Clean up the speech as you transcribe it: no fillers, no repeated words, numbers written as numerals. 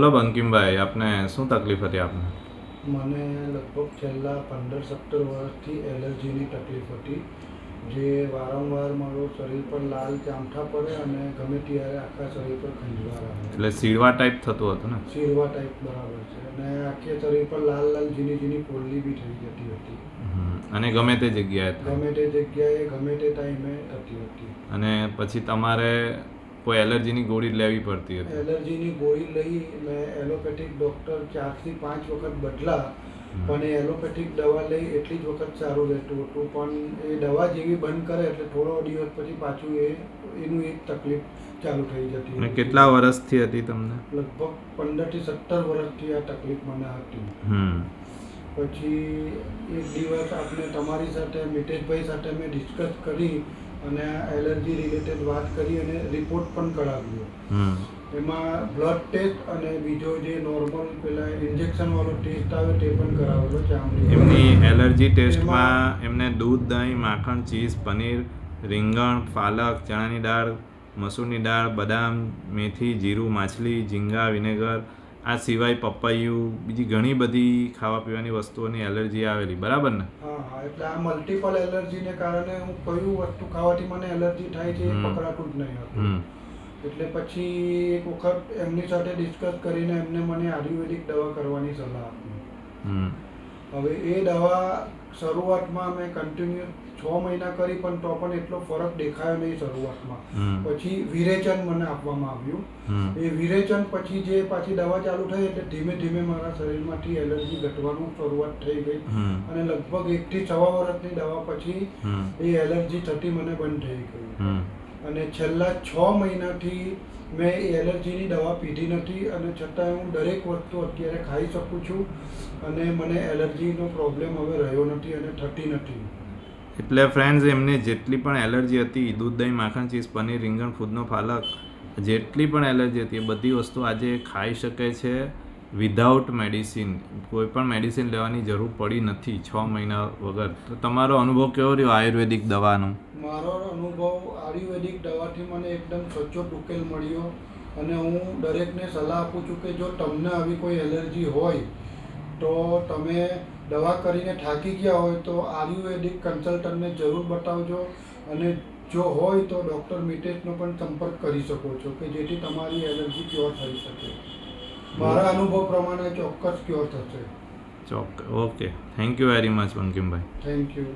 બોલો બંકિમભાઈ, આપને શું તકલીફ હતી આપને? મને લગભગ છેલ્લા 15-17 વર્ષથી એલર્જીની તકલીફ હતી, જે વારંવાર મારો શરીર પર લાલ ચામઠા પડે અને ગમે ત્યારે આખા શરીર પર ખંજવાળ આવે. એટલે સીડવા ટાઈપ થતું હતું ને? સીરવા ટાઈપ, બરાબર છે. અને આખે શરીર પર લાલ લાલ ઝીણી ઝીણી ફોલ્લી બી થઈ જતી હતી. અને ગમે તે જગ્યાએ થાય? ગમે તે જગ્યાએ ગમે તે ટાઈમે થતી હતી. અને પછી તમારે કોઈ એલર્જીની ગોળી લેવી પડતી હતી? એલર્જીની ગોળી લઈ મેં એલોપેથિક ડૉક્ટર 4 થી 5 વખત બદલા, પણ એ એલોપેથિક દવા લઈ એટલી જ વખત સારું રહેતું હતું. પણ એ દવા જેવી બંધ કરે એટલે થોડો દિવસ પછી પાછું એનું એક તકલીફ ચાલુ થઈ જતી. અને કેટલા વર્ષથી હતી તમને? લગભગ 15 થી 17 વર્ષથી આ તકલીફ મને હતી. પછી એક દિવસ આપણે તમારી સાથે, મિતેશભાઈ સાથે મેં ડિસ્કસ કરી અને એલર્જી રિલેટેડ વાત કરી અને રિપોર્ટ પણ કરાવ્યો. એમાં બ્લડ ટેસ્ટ અને બીજો જે નોર્મલ પેલા ઇન્જેક્શન વાળો ટેસ્ટ આવે તે પણ કરાવેલો ચામડી. એમની એલર્જી ટેસ્ટમાં એમને દૂધ, દહીં, માખણ, ચીઝ, પનીર, રીંગણ, પાલક, ચણાની દાળ, મસૂરની દાળ, બદામ, મેથી, જીરું, માછલી, ઝીંગા, વિનેગર, આ સિવાય પપૈયું, બીજી ઘણી બધી ખાવા પીવાની વસ્તુઓની એલર્જી આવેલી, બરાબર ને? હા, એટલે આ મલ્ટિપલ એલર્જીને કારણે હું કયું વસ્તુ ખાવાથી મને એલર્જી થાય છે એ પકડાતું જ નહીં હતું. એટલે પછી એક વખત એમની સાથે ડિસ્કસ કરીને એમને મને આયુર્વેદિક દવા કરવાની સલાહ આપી. હવે એ દવા શરૂઆતમાં મેં કન્ટિન્યુ 6 મહિના કરી, પણ તો પણ એટલો ફરક દેખાયો નહીં શરૂઆતમાં. પછી વિરેચન મને આપવામાં આવ્યું. એ વિરેચન પછી જે પાછી દવા ચાલુ થઈ એટલે ધીમે ધીમે મારા શરીરમાંથી એલર્જી ઘટવાનું શરૂઆત થઈ ગઈ અને લગભગ 1 થી 6 વર્ષની દવા પછી એ એલર્જી થતી મને બંધ થઈ ગઈ. અને છેલ્લા 6 મહિનાથી મેં એ એલર્જીની દવા પીધી નથી અને છતાં હું દરેક વસ્તુ અત્યારે ખાઈ શકું છું અને મને એલર્જીનો પ્રોબ્લેમ હવે રહ્યો નથી અને થતી નથી. એટલે ફ્રેન્ડ્સ, એમને જેટલી પણ એલર્જી હતી, દૂધ, દહીં, માખણ, ચીઝ, પનીર, રીંગણ, ફૂદનો પાલક, જેટલી પણ એલર્જી હતી એ બધી વસ્તુ આજે ખાઈ શકે છે વિધાઉટ મેડિસિન. કોઈ પણ મેડિસિન લેવાની જરૂર પડી નથી 6 મહિના વગર. તો તમારો અનુભવ કેવો રહ્યો આયુર્વેદિક દવાનો? મારો અનુભવ આયુર્વેદિક દવાથી મને એકદમ સચોટ ઉકેલ મળ્યો અને હું દરેકને સલાહ આપું છું કે જો તમને આવી કોઈ એલર્જી હોય તો તમે દવા કરીને થાકી ગયા હોય તો આયુર્વેદિક કન્સલ્ટન્ટને જરૂર બતાવજો અને જો હોય તો ડૉક્ટર મિતેશનો પણ સંપર્ક કરી શકો છો કે જેથી તમારી એલર્જી ક્યોર થઈ શકે. મારા અનુભવ પ્રમાણે ચોક્કસ ક્યોર થશે. Okay, thank you very much બંકિમભાઈ. Thank you.